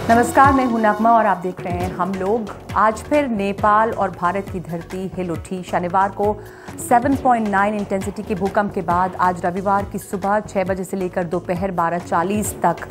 नमस्कार, मैं हूं नगमा और आप देख रहे हैं हम लोग। आज फिर नेपाल और भारत की धरती हिल उठी। शनिवार को 7.9 इंटेंसिटी के भूकंप के बाद आज रविवार की सुबह 6 बजे से लेकर दोपहर 12:40 तक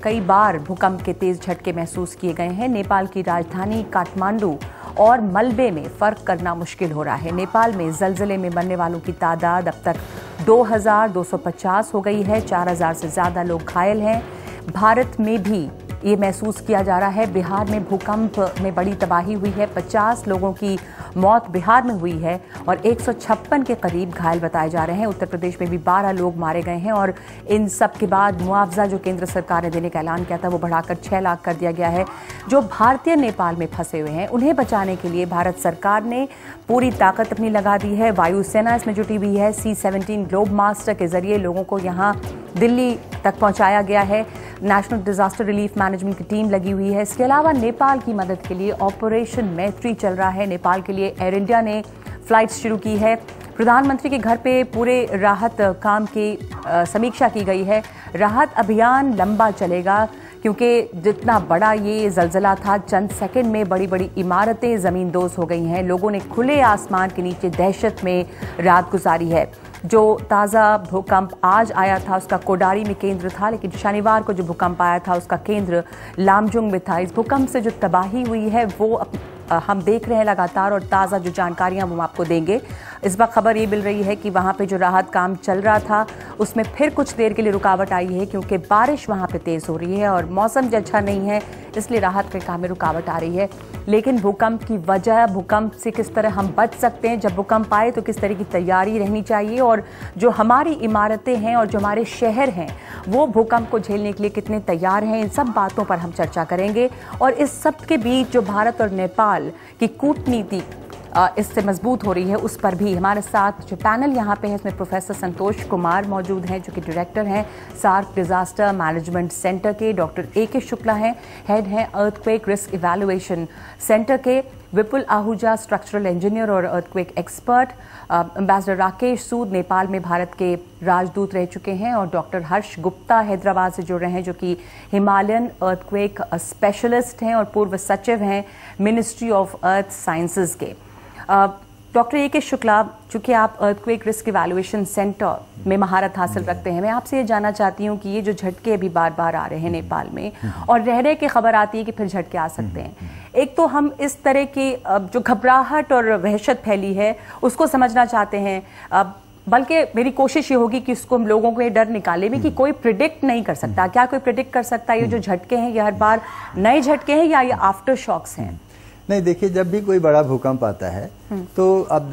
कई बार भूकंप के तेज झटके महसूस किए गए हैं। नेपाल की राजधानी काठमांडू और मलबे में फर्क करना मुश्किल हो रहा है। नेपाल में जलजले में मरने वालों की तादाद अब तक 2250 हो गई है। 4000 से ज्यादा लोग घायल हैं। भारत में भी ये महसूस किया जा रहा है। बिहार में भूकंप में बड़ी तबाही हुई है। 50 लोगों की मौत बिहार में हुई है और 156 के करीब घायल बताए जा रहे हैं। उत्तर प्रदेश में भी 12 लोग मारे गए हैं और इन सब के बाद मुआवजा जो केंद्र सरकार ने देने का ऐलान किया था वो बढ़ाकर 6 लाख कर दिया गया है। जो भारतीय नेपाल में फंसे हुए हैं उन्हें बचाने के लिए भारत सरकार ने पूरी ताकत अपनी लगा दी है। वायुसेना इसमें जुटी हुई है। C-17 ग्लोब मास्टर के जरिए लोगों को यहाँ दिल्ली तक पहुंचाया गया है। नेशनल डिजास्टर रिलीफ मैनेजमेंट की टीम लगी हुई है। इसके अलावा नेपाल की मदद के लिए ऑपरेशन मैत्री चल रहा है। नेपाल के लिए एयर इंडिया ने फ्लाइट्स शुरू की है। प्रधानमंत्री के घर पे पूरे राहत काम की समीक्षा की गई है। राहत अभियान लंबा चलेगा क्योंकि जितना बड़ा ये जलजला था, चंद सेकंड में बड़ी बड़ी इमारतें ज़मींदोज़ हो गई हैं। लोगों ने खुले आसमान के नीचे दहशत में रात गुजारी है। जो ताज़ा भूकंप आज आया था उसका कोडारी में केंद्र था, लेकिन शनिवार को जो भूकंप आया था उसका केंद्र लामजुंग में था। इस भूकंप से जो तबाही हुई है वो हम देख रहे हैं लगातार और ताज़ा जो जानकारियां वो हम आपको देंगे। इस वक्त खबर ये मिल रही है कि वहाँ पे जो राहत काम चल रहा था उसमें फिर कुछ देर के लिए रुकावट आई है क्योंकि बारिश वहाँ पे तेज़ हो रही है और मौसम अच्छा नहीं है, इसलिए राहत के काम में रुकावट आ रही है। लेकिन भूकंप की वजह, भूकंप से किस तरह हम बच सकते हैं, जब भूकंप आए तो किस तरह की तैयारी रहनी चाहिए और जो हमारी इमारतें हैं और जो हमारे शहर हैं वो भूकंप को झेलने के लिए कितने तैयार हैं, इन सब बातों पर हम चर्चा करेंगे। और इस सब के बीच जो भारत और नेपाल की कूटनीति इससे मजबूत हो रही है उस पर भी हमारे साथ जो पैनल यहाँ पे है इसमें प्रोफेसर संतोष कुमार मौजूद हैं जो कि डायरेक्टर हैं सार्क डिजास्टर मैनेजमेंट सेंटर के, डॉक्टर A.K. शुक्ला हैं, हेड हैं अर्थक्वेक रिस्क इवैल्यूएशन सेंटर के, विपुल आहूजा स्ट्रक्चरल इंजीनियर और अर्थक्वेक एक्सपर्ट, एम्बेसडर राकेश सूद नेपाल में भारत के राजदूत रह चुके हैं और डॉक्टर हर्ष गुप्ता हैदराबाद से जुड़ रहे हैं जो कि हिमालयन अर्थक्वेक स्पेशलिस्ट हैं और पूर्व सचिव हैं मिनिस्ट्री ऑफ अर्थ साइंसेज के। Doctor A.K. शुक्ला, चूंकि आप अर्थक्वेक रिस्क इवैल्यूएशन सेंटर में महारत हासिल रखते हैं, मैं आपसे ये जानना चाहती हूँ कि ये जो झटके अभी बार बार आ रहे हैं नेपाल में और रह के खबर आती है कि फिर झटके आ सकते हैं, एक तो हम इस तरह की जो घबराहट और वहशत फैली है उसको समझना चाहते हैं, बल्कि मेरी कोशिश ये होगी कि इसको हम लोगों को ये डर निकाले में कि कोई प्रिडिक्ट नहीं कर सकता। क्या कोई प्रिडिक्ट कर सकता है ये जो झटके हैं ये हर बार नए झटके हैं या ये आफ्टर शॉक्स हैं? नहीं, देखिए, जब भी कोई बड़ा भूकंप आता है तो अब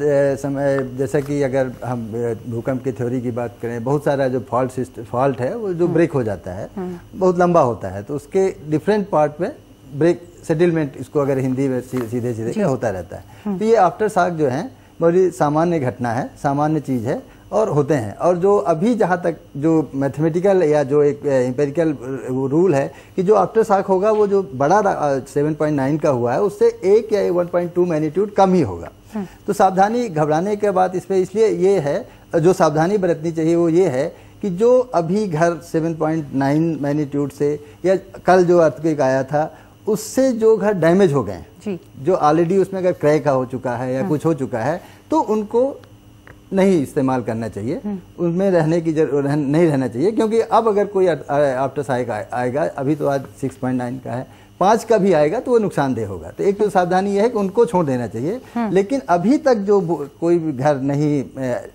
जैसा कि अगर हम भूकंप की थ्योरी की बात करें, बहुत सारा जो फॉल्ट है वो जो ब्रेक हो जाता है बहुत लंबा होता है, तो उसके डिफरेंट पार्ट में ब्रेक सेटलमेंट, इसको अगर हिंदी में सीधे सीधे होता रहता है। तो ये आफ्टर शॉक जो है बड़ी सामान्य घटना है, सामान्य चीज़ है और होते हैं। और जो अभी जहाँ तक जो मैथमेटिकल या जो एक एम्पेरिकल रूल है कि जो आफ्टर शॉक होगा वो जो बड़ा 7.9 का हुआ है उससे 1 या 1.2 मैग्नीट्यूड कम ही होगा। तो सावधानी, घबराने के बाद इस पर इसलिए ये है, जो सावधानी बरतनी चाहिए वो ये है कि जो अभी घर 7.9 मैग्नीट्यूड से या कल जो अर्थक्वेक आया था उससे जो घर डैमेज हो गए, जो ऑलरेडी उसमें अगर क्रैक हो चुका है या कुछ हो चुका है तो उनको नहीं इस्तेमाल करना चाहिए, उनमें रहने की नहीं रहना चाहिए। क्योंकि अब अगर कोई आफ्टर शॉक आएगा, अभी तो आज 6.9 का है, 5 का भी आएगा तो वो नुकसानदेह होगा। तो एक तो सावधानी यह है कि उनको छोड़ देना चाहिए। लेकिन अभी तक जो कोई भी घर नहीं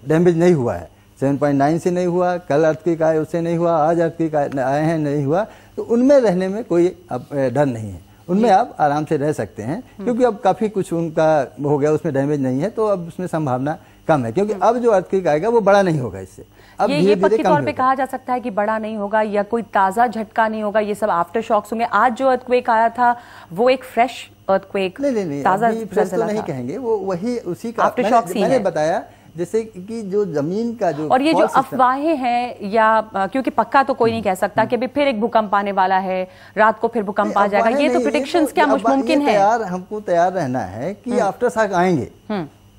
डैमेज नहीं हुआ है, 7.9 से नहीं हुआ, कल अर्थक्वेक आए उससे नहीं हुआ, आज अर्थक्वेक आए हैं नहीं हुआ, तो उनमें रहने में कोई अब डर नहीं है, उनमें आप आराम से रह सकते हैं। क्योंकि अब काफ़ी कुछ उनका हो गया, उसमें डैमेज नहीं है, तो अब उसमें संभावना कम है। क्योंकि अब जो अर्थक्वेक आएगा वो बड़ा नहीं होगा, इससे अब ये पक्के तौर पे कहा जा सकता है कि बड़ा नहीं होगा या कोई ताज़ा झटका नहीं होगा, ये सब आफ्टर शॉक्स होंगे। आज जो अर्थक्वेक आया था वो एक फ्रेश अर्थक्वेक, नहीं, ताज़ा फ्रेश तो नहीं कहेंगे, वो वही उसी का आफ्टर शॉक्स मैंने बताया, जैसे कि जो जमीन का जो और ये जो अफवाहें हैं या क्योंकि पक्का तो कोई नहीं कह सकता कि अभी फिर एक भूकंप आने वाला है, रात को फिर भूकंप आ जाएगा, ये तो प्रेडिक्शंस क्या मुमकिन है? हमको तैयार रहना है कि आफ्टर शॉक आएंगे,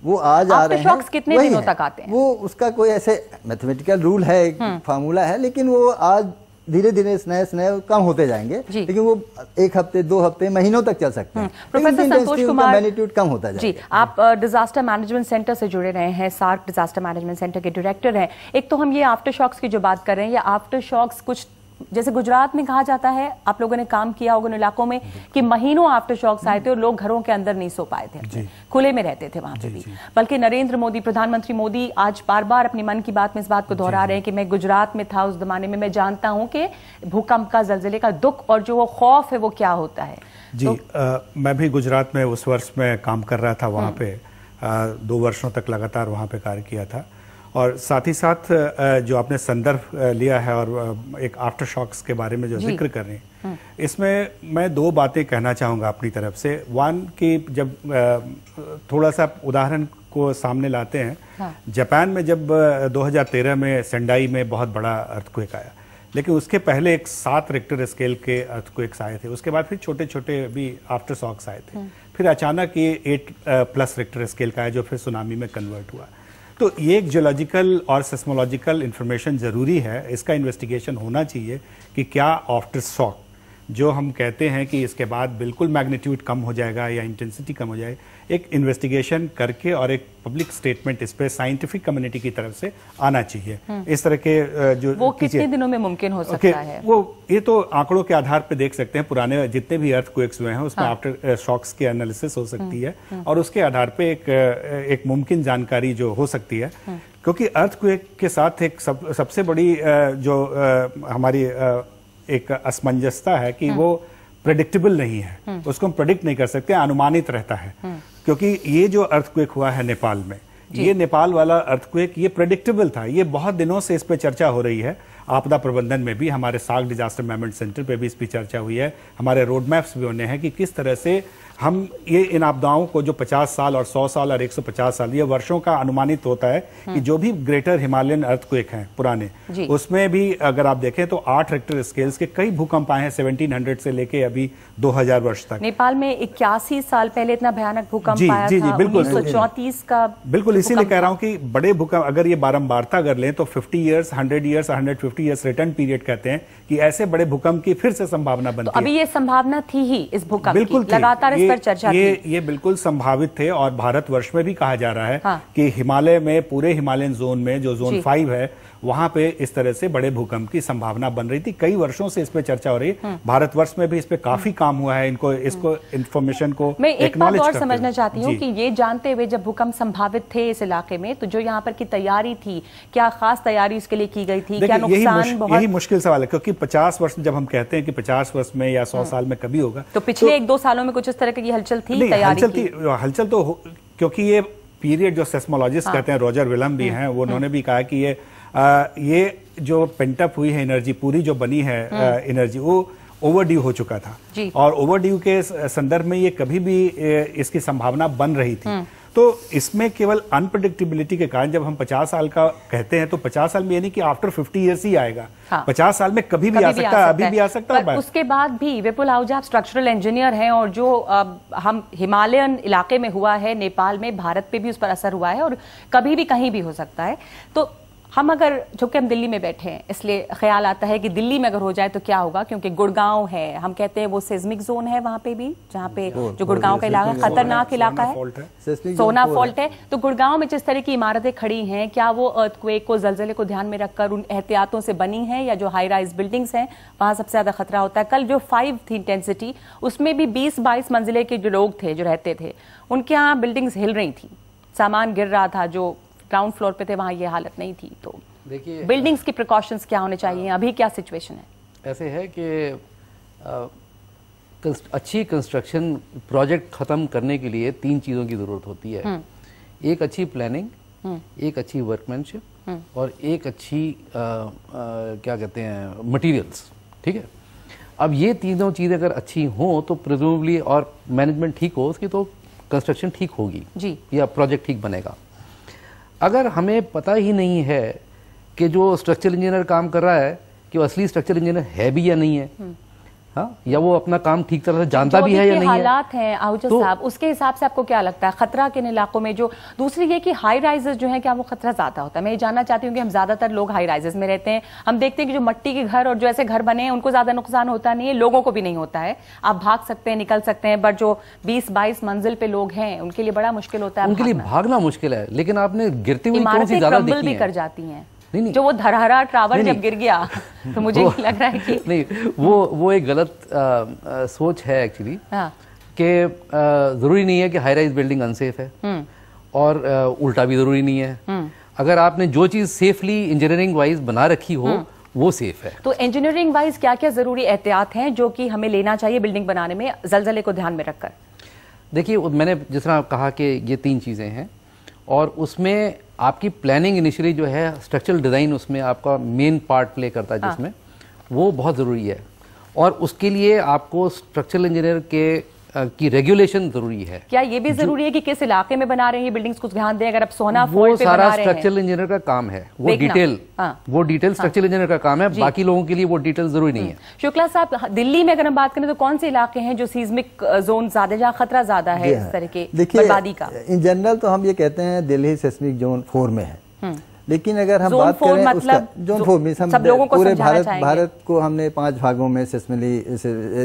वो आज आ रहे हैं। शॉक्स कितने दिनों तक आते हैं? वो उसका कोई ऐसे मैथमेटिकल रूल है, फार्मूला है, लेकिन वो आज धीरे धीरे स्नेह कम होते जाएंगे, लेकिन वो 1 हफ्ते 2 हफ्ते महीनों तक चल सकते हैं। प्रोफेसर संतोष कुमार, मैग्नीट्यूड कम होता जाएगा। जी, आप डिजास्टर मैनेजमेंट सेंटर से जुड़े रहे हैं, सार्क डिजास्टर मैनेजमेंट सेंटर के डायरेक्टर हैं। एक तो हम ये आफ्टर शॉक्स की जो बात कर रहे हैं, या आफ्टर शॉक्स कुछ जैसे गुजरात में कहा जाता है, आप लोगों ने काम किया होगा उन इलाकों में कि महीनों आफ्टर शॉक्स आए थे और लोग घरों के अंदर नहीं सो पाए थे, खुले में रहते थे वहां पे भी। बल्कि नरेंद्र मोदी, प्रधानमंत्री मोदी आज बार बार अपनी मन की बात में इस बात को दोहरा रहे हैं कि मैं गुजरात में था उस जमाने में, मैं जानता हूं कि भूकंप का, जलजिले का दुख और जो वो खौफ है वो क्या होता है। जी, मैं भी गुजरात में उस वर्ष में काम कर रहा था, वहाँ पे 2 वर्षों तक लगातार वहाँ पे कार्य किया था। और साथ ही साथ जो आपने संदर्भ लिया है और एक आफ्टर शॉक्स के बारे में जो जिक्र कर रहे हैं, इसमें मैं 2 बातें कहना चाहूँगा अपनी तरफ से। वन कि जब थोड़ा सा उदाहरण को सामने लाते हैं, जापान में जब 2013 में सेंडाई में बहुत बड़ा अर्थक्वेक आया, लेकिन उसके पहले एक 7 रिक्टर स्केल के अर्थक्वेक्स आए थे। उसके बाद फिर छोटे छोटे भी आफ्टर शॉक्स आए थे। फिर अचानक ये 8+ रिक्टर स्केल का है जो फिर सुनामी में कन्वर्ट हुआ। तो ये एक जियोलॉजिकल और सेस्मोलॉजिकल इंफॉर्मेशन ज़रूरी है, इसका इन्वेस्टिगेशन होना चाहिए कि क्या आफ्टर शॉक जो हम कहते हैं कि इसके बाद बिल्कुल मैग्नीट्यूड कम हो जाएगा या इंटेंसिटी कम हो जाएगी, एक इन्वेस्टिगेशन करके और एक पब्लिक स्टेटमेंट इस पे साइंटिफिक कम्युनिटी की तरफ से आना चाहिए। इस तरह के जो वो कितने दिनों में मुमकिन हो सकता है? वो ये तो आंकड़ों के आधार पे देख सकते हैं, पुराने जितने भी अर्थक्वेक्स हुए हैं उसमें आफ्टर शॉक्स की एनालिसिस हो सकती है और उसके आधार पे एक मुमकिन जानकारी जो हो सकती है। क्योंकि अर्थक्वेक के साथ एक सबसे बड़ी जो हमारी एक असमंजसता है कि वो प्रेडिक्टेबल नहीं है, उसको हम प्रेडिक्ट नहीं कर सकते, अनुमानित रहता है। क्योंकि ये जो अर्थक्वेक हुआ है नेपाल में, ये नेपाल वाला अर्थक्वेक ये प्रेडिक्टेबल था। ये बहुत दिनों से इस पे चर्चा हो रही है, आपदा प्रबंधन में भी, हमारे सार्क डिजास्टर मैनेजमेंट सेंटर पे भी इस पर चर्चा हुई है, हमारे रोड मैप्स भी होने हैं कि किस तरह से हम ये इन आपदाओं को जो 50 साल और 100 साल और 150 साल ये वर्षों का अनुमानित होता है कि जो भी ग्रेटर हिमालयन अर्थक्वेक हैं पुराने, उसमें भी अगर आप देखें तो 8 रिक्टर स्केल्स के कई भूकंप आए हैं 1700 से लेके अभी 2000 वर्ष तक। नेपाल में 81 साल पहले इतना भयानक भूकंप आया था, 1934 का। बिल्कुल, इसीलिए कह रहा हूँ कि बड़े भूकंप अगर ये बारंबारता कर लें तो 50 years, 100 years, 150 years return period कहते हैं कि ऐसे बड़े भूकंप की फिर से संभावना बनती है। अभी ये संभावना थी ही इस भूकंप की, लगातार इस पर चर्चा थी। ये बिल्कुल संभावित थे और भारतवर्ष में भी कहा जा रहा है कि हिमालय में, पूरे हिमालयन जोन में जो जोन 5 है, वहां पे इस तरह से बड़े भूकंप की संभावना बन रही थी। कई वर्षों से इस पे चर्चा हो रही है, भारतवर्ष में भी इस पे काफी काम हुआ है। इसको इंफॉर्मेशन को मैं एक बात और समझना चाहती हूँ कि ये जानते हुए जब भूकंप संभावित थे इस इलाके में, तो जो यहाँ पर की तैयारी थी, क्या खास तैयारी उसके लिए की गई थी? क्या नुकसान? यही मुश्किल सवाल है, क्योंकि 50 वर्ष जब हम कहते हैं कि 50 वर्ष में या 100 साल में कभी होगा, तो पिछले 1-2 सालों में कुछ इस तरह की हलचल थी, हलचल तो क्योंकि ये पीरियड जो सेस्मोलॉजिस्ट कहते हैं, रॉजर विलम भी हैं, वो उन्होंने भी कहा कि ये जो पेंटअप हुई है एनर्जी, पूरी जो बनी है एनर्जी, वो ओवरड्यू हो चुका था। और ओवरड्यू के संदर्भ में ये कभी भी इसकी संभावना बन रही थी। तो इसमें केवल अनप्रेडिक्टेबिलिटी के कारण जब हम 50 साल का कहते हैं तो 50 साल में यानी कि आफ्टर 50 ईयर्स ही आएगा। 50 साल में कभी भी आ सकता है, अभी भी आ सकता है। उसके बाद भी विपुल आहूजा, आप स्ट्रक्चरल इंजीनियर हैं, और जो हम हिमालयन इलाके में हुआ है नेपाल में, भारत पे भी उस पर असर हुआ है और कभी भी कहीं भी हो सकता है। तो हम अगर, चूंकि हम दिल्ली में बैठे हैं, इसलिए ख्याल आता है कि दिल्ली में अगर हो जाए तो क्या होगा, क्योंकि गुड़गांव है, हम कहते हैं वो सेस्मिक जोन है वहां पे भी, जहां पे जो गुड़गांव का इलाका खतरनाक इलाका है, सोना फॉल्ट है। तो गुड़गांव में जिस तरह की इमारतें खड़ी हैं, क्या वो अर्थक्वेक को, जलजले को ध्यान में रखकर उन एहतियातों से बनी है, या जो हाई राइज बिल्डिंग्स हैं वहां सबसे ज्यादा खतरा होता है? कल जो 5 थी इंटेंसिटी, उसमें भी 20-22 मंजिले के जो लोग थे, जो रहते थे, उनके यहाँ बिल्डिंग्स हिल रही थी, सामान गिर रहा था, जो ग्राउंड फ्लोर पे थे वहां ये हालत नहीं थी। तो देखिए, बिल्डिंग्स की प्रिकॉशंस क्या होने चाहिए, अभी क्या सिचुएशन है? ऐसे है कि अच्छी कंस्ट्रक्शन प्रोजेक्ट खत्म करने के लिए 3 चीज़ों की ज़रूरत होती है। एक अच्छी प्लानिंग, एक अच्छी वर्कमैनशिप और एक अच्छी क्या कहते हैं, मटेरियल्स। ठीक है, अब ये तीनों चीज़ें अगर अच्छी हों तो प्रेज़ुमेबली, और मैनेजमेंट ठीक हो उसकी, तो कंस्ट्रक्शन ठीक होगी जी, या प्रोजेक्ट ठीक बनेगा। अगर हमें पता ही नहीं है कि जो स्ट्रक्चरल इंजीनियर काम कर रहा है कि वो असली स्ट्रक्चरल इंजीनियर है भी या नहीं है, हाँ, या वो अपना काम ठीक तरह से जानता भी है या नहीं है। हालात हैं आहूजा साहब, उसके हिसाब से आपको क्या लगता है खतरा किन इलाकों में? जो दूसरी ये कि हाई राइजेस जो है, क्या वो खतरा ज्यादा होता है? मैं ये जानना चाहती हूँ कि हम ज्यादातर लोग हाई राइजेस में रहते हैं, हम देखते हैं कि जो मिट्टी के घर और जो ऐसे घर बने हैं उनको ज्यादा नुकसान होता नहीं है, लोगों को भी नहीं होता है, आप भाग सकते हैं, निकल सकते हैं, बट जो 20-22 मंजिल पे लोग हैं उनके लिए बड़ा मुश्किल होता है। उनके लिए भागना मुश्किल है, लेकिन आपने गिरती हुई कौन सी ज्यादा देखी भी है? कर जाती हैं। नहीं, जो वो धरहरा टावर जब गिर गया तो मुझे लग रहा है कि नहीं, वो एक गलत सोच है एक्चुअली। हाँ। कि जरूरी नहीं है कि हाई राइज बिल्डिंग अनसेफ है, और उल्टा भी जरूरी नहीं है। अगर आपने जो चीज सेफली इंजीनियरिंग वाइज बना रखी हो वो सेफ है। तो इंजीनियरिंग वाइज क्या क्या जरूरी एहतियात हैं जो कि हमें लेना चाहिए बिल्डिंग बनाने में, जलजले को ध्यान में रखकर? देखिए, मैंने जिस तरह कहा कि ये 3 चीजें हैं, और उसमें आपकी प्लानिंग इनिशियली जो है, स्ट्रक्चरल डिज़ाइन उसमें आपका मेन पार्ट प्ले करता है, जिसमें वो बहुत ज़रूरी है। और उसके लिए आपको स्ट्रक्चरल इंजीनियर की रेगुलेशन जरूरी है। क्या ये भी जरूरी है कि किस इलाके में बना रहे हैं बिल्डिंग्स को ध्यान दें? अगर आप सोना वो सारा स्ट्रक्चरल इंजीनियर का काम है, वो डिटेल स्ट्रक्चरल इंजीनियर का काम है, बाकी लोगों के लिए वो डिटेल जरूरी नहीं है। शुक्ला साहब, दिल्ली में अगर हम बात करें तो कौन से इलाके हैं जो सीज्मिक जोन ज्यादा, जहाँ खतरा ज्यादा है इस तरह के बर्बादी का? इन जनरल तो हम ये कहते हैं दिल्ली सेस्मिक जोन 4 में है, लेकिन अगर हम बात करें मतलब जोन 4 में, हम पूरे भारत को हमने 5 भागों में सिस्मिली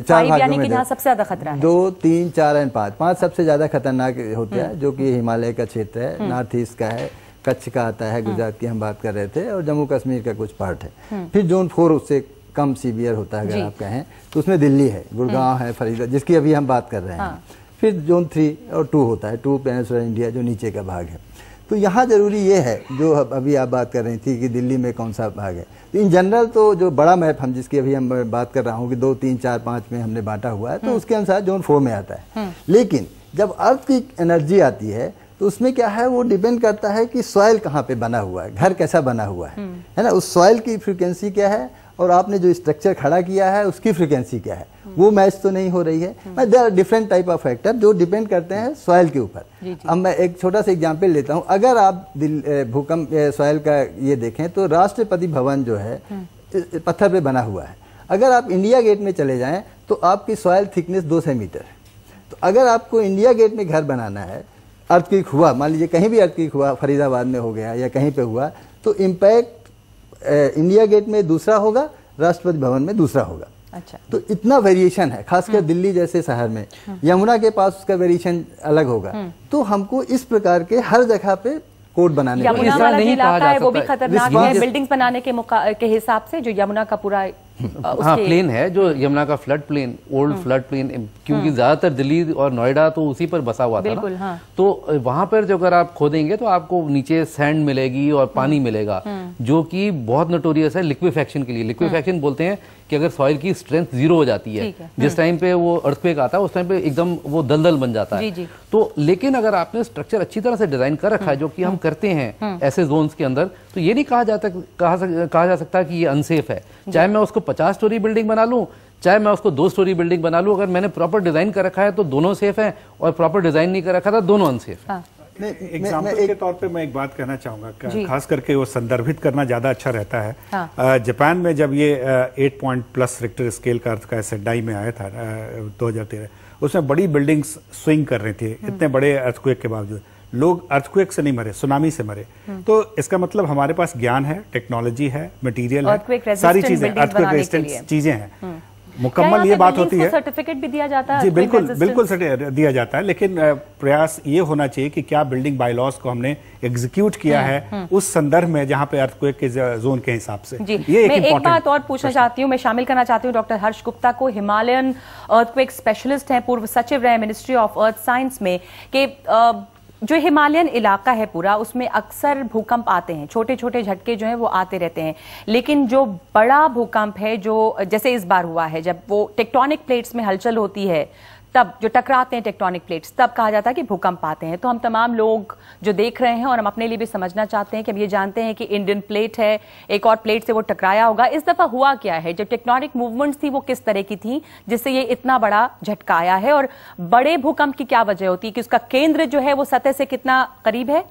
4 भागों में सबसे ज्यादा खतरा है 2, 3, 4 और 5 सबसे ज्यादा खतरनाक होते हैं, जो कि हिमालय का क्षेत्र है, नॉर्थ ईस्ट का है, कच्छ का आता है, गुजरात की हम बात कर रहे थे, और जम्मू कश्मीर का कुछ पार्ट है। फिर जोन 4 उससे कम सीवियर होता है, अगर आप कहें तो उसमें दिल्ली है, गुड़गांव है, फरीदाबाद, जिसकी अभी हम बात कर रहे हैं। फिर जोन 3 और 2 होता है, 2 पेनिनसुला इंडिया, जो नीचे का भाग है। तो यहाँ जरूरी ये है, जो अभी आप बात कर रही थी कि दिल्ली में कौन सा भाग है, तो इन जनरल तो जो बड़ा मैप हम जिसकी अभी हम बात कर रहा हूँ कि 2, 3, 4, 5 में हमने बांटा हुआ है, तो उसके अनुसार जोन 4 में आता है। लेकिन जब अर्थ की एनर्जी आती है तो उसमें क्या है, वो डिपेंड करता है कि सॉइल कहाँ पे बना हुआ है, घर कैसा बना हुआ है ना, उस सॉइल की फ्रिक्वेंसी क्या है, और आपने जो स्ट्रक्चर खड़ा किया है उसकी फ्रिक्वेंसी क्या है, वो मैच तो नहीं हो रही है। There are different type of factor जो डिपेंड करते हैं सॉइल के ऊपर। अब मैं एक छोटा सा एग्जांपल लेता हूं, अगर आप भूकंप सॉइल का ये देखें तो राष्ट्रपति भवन जो है पत्थर पे बना हुआ है। अगर आप इंडिया गेट में चले जाएं तो आपकी सॉइल थिकनेस 2 सेंटीमीटर है। तो अगर आपको इंडिया गेट में घर बनाना है, अर्थक्वेक हुआ, मान लीजिए कहीं भी अर्थक्वेक हुआ, फरीदाबाद में हो गया या कहीं पे हुआ, तो इम्पैक्ट इंडिया गेट में दूसरा होगा, राष्ट्रपति भवन में दूसरा होगा। अच्छा। तो इतना वेरिएशन है, खासकर दिल्ली जैसे शहर में, यमुना के पास उसका वेरिएशन अलग होगा। तो हमको इस प्रकार के हर जगह पे कोड बनाने यमुना वाला जो इलाका है वो भी खतरनाक है बिल्डिंग्स बनाने के हिसाब से, जो यमुना का पूरा हाँ प्लेन है, जो यमुना का flood plain, old flood plain, क्योंकि ज्यादातर दिल्ली और नोएडा तो उसी पर बसा हुआ था ना। हाँ। तो वहां पर जो अगर आप खोदेंगे तो आपको नीचे सैंड मिलेगी और पानी मिलेगा, जो कि बहुत नोटोरियस है लिक्विफैक्शन के लिए। लिक्विफैक्शन बोलते हैं कि अगर सॉइल की स्ट्रेंथ 0 हो जाती है, जिस टाइम पे वो अर्थक्वेक आता है उस टाइम पे एकदम वो दलदल बन जाता है। तो लेकिन अगर आपने स्ट्रक्चर अच्छी तरह से डिजाइन कर रखा है, जो कि हम करते हैं ऐसे जोन्स के अंदर, तो ये नहीं कहा जा सकता कि ये अनसेफ है। चाहे मैं उसको 50 स्टोरी बिल्डिंग बना लूं, चाहे मैं उसको 2 स्टोरी बिल्डिंग बना लूं, अगर मैंने प्रॉपर डिजाइन कर रखा है तो दोनों सेफ है, और प्रॉपर डिजाइन नहीं कर रखा था दोनों अनसेफ है। एग्जाम्पल के तौर पे मैं एक बात कहना चाहूंगा, खास करके वो संदर्भित करना ज्यादा अच्छा रहता है। जापान में जब ये 8 पॉइंट प्लस रिक्टर स्केल का अर्थ का सेंडाई में आया था 2013, उसमें बड़ी बिल्डिंग्स स्विंग कर रही थी, इतने बड़े अर्थक्वेक के बावजूद लोग अर्थक्वेक से नहीं मरे, सुनामी से मरे। तो इसका मतलब हमारे पास ज्ञान है, टेक्नोलॉजी है, मटेरियल है, सारी चीजें अर्थक्वेक रेजिस्टेंट चीजें हैं। मुकम्मल ये बात होती है, सर्टिफिकेट भी दिया जाता है? जी बिल्कुल दिया जाता है, लेकिन प्रयास ये होना चाहिए कि क्या बिल्डिंग बायलॉज को हमने एग्जीक्यूट किया है उस संदर्भ में जहां पे अर्थक्वेक के जोन के हिसाब से। ये एक बात और पूछना चाहती हूँ, मैं शामिल करना चाहती हूँ डॉक्टर हर्ष गुप्ता को, हिमालयन अर्थक्वेक स्पेशलिस्ट हैं, पूर्व सचिव रहे मिनिस्ट्री ऑफ अर्थ साइंस में, कि जो हिमालयन इलाका है पूरा, उसमें अक्सर भूकंप आते हैं, छोटे छोटे झटके जो हैं वो आते रहते हैं, लेकिन जो बड़ा भूकंप है, जो जैसे इस बार हुआ है, जब वो टेक्टोनिक प्लेट्स में हलचल होती है, तब जो टकराते हैं टेक्टोनिक प्लेट्स, तब कहा जाता है कि भूकंप आते हैं। तो हम तमाम लोग जो देख रहे हैं और हम अपने लिए भी समझना चाहते हैं कि हम ये जानते हैं कि इंडियन प्लेट है, एक और प्लेट से वो टकराया होगा, इस दफा हुआ क्या है, जो टेक्टोनिक मूवमेंट्स थी वो किस तरह की थी जिससे ये इतना बड़ा झटका आया है, और बड़े भूकंप की क्या वजह होती है कि उसका केंद्र जो है वो सतह से कितना करीब है?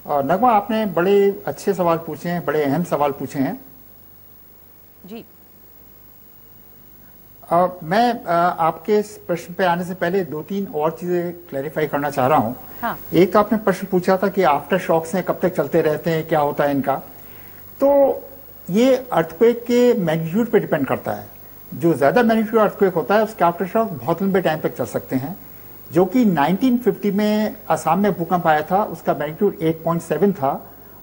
नगमा, आपने बड़े अच्छे सवाल पूछे हैं, बड़े अहम सवाल पूछे हैं जी। मैं आपके इस प्रश्न पे आने से पहले 2-3 और चीजें क्लैरिफाई करना चाह रहा हूँ। हाँ। एक आपने प्रश्न पूछा था कि आफ्टर शॉक्स हैं कब तक चलते रहते हैं, क्या होता है इनका। तो ये अर्थक्वेक के मैग्नीट्यूड पे डिपेंड करता है। जो ज्यादा मैग्नीट्यूड अर्थक्वेक होता है उसके आफ्टर शॉक बहुत लंबे टाइम तक चल सकते हैं। जो कि 1950 में असम में भूकंप आया था उसका मैग्नीट्यूड 8.7 था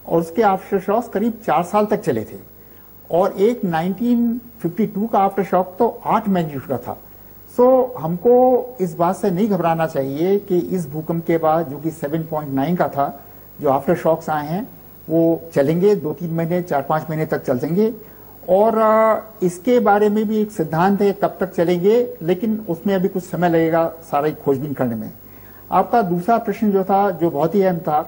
और उसके आफ्टर शॉक्स करीब 4 साल तक चले थे। और एक 1952 का आफ्टर शॉक तो 8 मैग्नीट्यूड का था। सो हमको इस बात से नहीं घबराना चाहिए कि इस भूकंप के बाद जो कि 7.9 का था, जो आफ्टर शॉक्स आए हैं वो चलेंगे 2-3 महीने 4-5 महीने तक चलेंगे। और इसके बारे में भी एक सिद्धांत है कब तक चलेंगे, लेकिन उसमें अभी कुछ समय लगेगा सारा खोजबीन करने में। आपका दूसरा प्रश्न जो था जो बहुत ही अहम था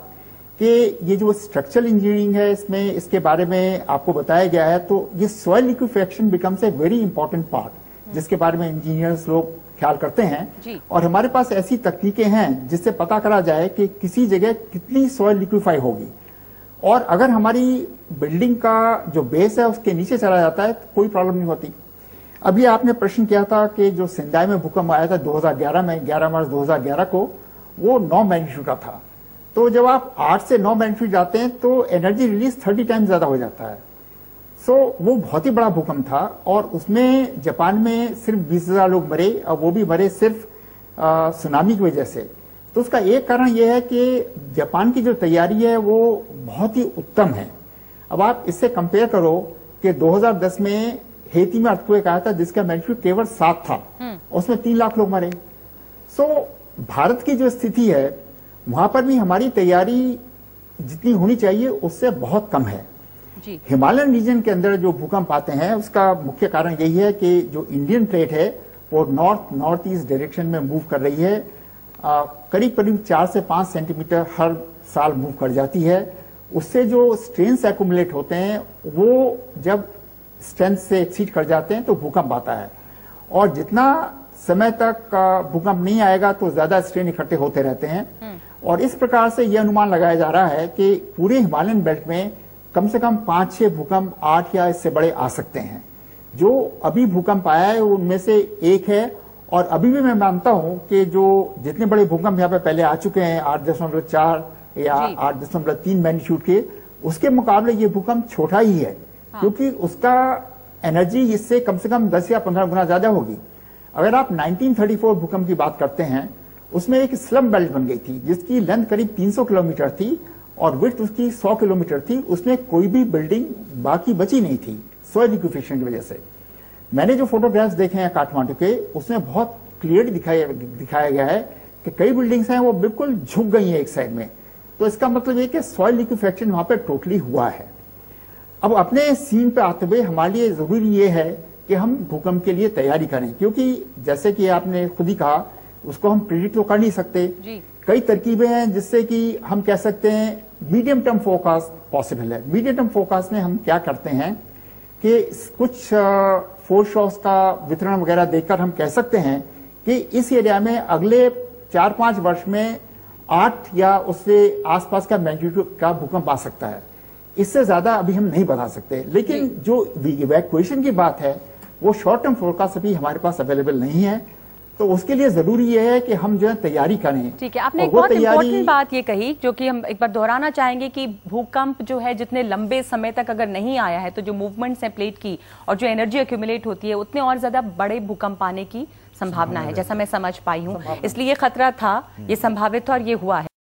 कि ये जो स्ट्रक्चरल इंजीनियरिंग है इसमें इसके बारे में आपको बताया गया है। तो ये soil liquefaction becomes a very important part जिसके बारे में इंजीनियर्स लोग ख्याल करते हैं। और हमारे पास ऐसी तकनीकें हैं जिससे पता करा जाए कि किसी जगह कितनी सॉइल लिक्विफाई होगी। और अगर हमारी बिल्डिंग का जो बेस है उसके नीचे चला जाता है तो कोई प्रॉब्लम नहीं होती। अभी आपने प्रश्न किया था कि जो सिंधाई में भूकंप आया था 2011 में 11 मार्च 2011 को, वो 9 मैग्नीट्यूड का था। तो जब आप 8 से 9 मैग्नीट्यूड जाते हैं तो एनर्जी रिलीज 30 टाइम्स ज्यादा हो जाता है। सो वो बहुत ही बड़ा भूकंप था और उसमें जापान में सिर्फ 20,000 लोग मरे और वो भी मरे सिर्फ सुनामी की वजह से। तो उसका एक कारण यह है कि जापान की जो तैयारी है वो बहुत ही उत्तम है। अब आप इससे कंपेयर करो कि 2010 में हेती में अर्थक्वेक आया था जिसका मैग्नीट्यूड केवल 7 था, उसमें 3 लाख लोग मरे। सो भारत की जो स्थिति है वहां पर भी हमारी तैयारी जितनी होनी चाहिए उससे बहुत कम है। हिमालयन रीजन के अंदर जो भूकंप आते हैं उसका मुख्य कारण यही है कि जो इंडियन प्लेट है वो नॉर्थ ईस्ट डायरेक्शन में मूव कर रही है। करीब करीब 4 से 5 सेंटीमीटर हर साल मूव कर जाती है। उससे जो स्ट्रेन्स एक्यूमुलेट होते हैं वो जब स्ट्रेंथ से एक्सीड कर जाते हैं तो भूकंप आता है। और जितना समय तक भूकंप नहीं आएगा तो ज्यादा स्ट्रेन इकट्ठे होते रहते हैं। और इस प्रकार से यह अनुमान लगाया जा रहा है कि पूरे हिमालयन बेल्ट में कम से कम 5-6 भूकंप 8 या इससे बड़े आ सकते हैं। जो अभी भूकंप आया है उनमें से एक है। और अभी भी मैं मानता हूं कि जो जितने बड़े भूकंप यहाँ पे पहले आ चुके हैं 8.4 या 8.3 मैग्नीट्यूड के, उसके मुकाबले ये भूकंप छोटा ही है। क्योंकि उसका एनर्जी इससे कम से कम 10 या 15 गुना ज्यादा होगी। अगर आप 1934 भूकंप की बात करते हैं उसमें एक स्लम बेल्ट बन गई थी जिसकी लेंथ करीब 300 किलोमीटर थी और विड्थ उसकी 100 किलोमीटर थी। उसमें कोई भी बिल्डिंग बाकी बची नहीं थी सॉइल लिक्विफिकेशन की वजह से। मैंने जो फोटोग्राफ्स देखे हैं काठमांडू के उसमें बहुत क्लियर दिखाया गया है कि कई बिल्डिंग्स हैं वो बिल्कुल झुक गई हैं एक साइड में। तो इसका मतलब ये कि सॉइल लिक्विफेक्शन वहां पे टोटली हुआ है। अब अपने सीन पे आते हुए हमारे लिए जरूरी ये है कि हम भूकंप के लिए तैयारी करें, क्योंकि जैसे कि आपने खुद ही कहा उसको हम प्रिडिक्ट तो कर नहीं सकते। कई तरकीबें हैं जिससे कि हम कह सकते हैं मीडियम टर्म फोरकास्ट पॉसिबल है। मीडियम टर्म फोरकास्ट में हम क्या करते हैं कि कुछ फोर्स शॉक्स का वितरण वगैरह देखकर हम कह सकते हैं कि इस एरिया में अगले 4-5 वर्ष में 8 या उससे आसपास का मैग्नीट्यूड का भूकंप आ सकता है। इससे ज्यादा अभी हम नहीं बता सकते। लेकिन जो इवैक्यूएशन की बात है वो शॉर्ट टर्म फोरकास्ट अभी हमारे पास अवेलेबल नहीं है। तो उसके लिए जरूरी यह है कि हम जो है तैयारी करें। ठीक है, आपने एक बहुत इंपॉर्टेंट बात ये कही जो कि हम एक बार दोहराना चाहेंगे कि भूकंप जो है जितने लंबे समय तक अगर नहीं आया है तो जो मूवमेंट्स है प्लेट की और जो एनर्जी एक्यूमुलेट होती है उतने और ज्यादा बड़े भूकंप आने की संभावना है, जैसा मैं समझ पाई हूँ। इसलिए ये खतरा था, ये संभावित था और ये हुआ है।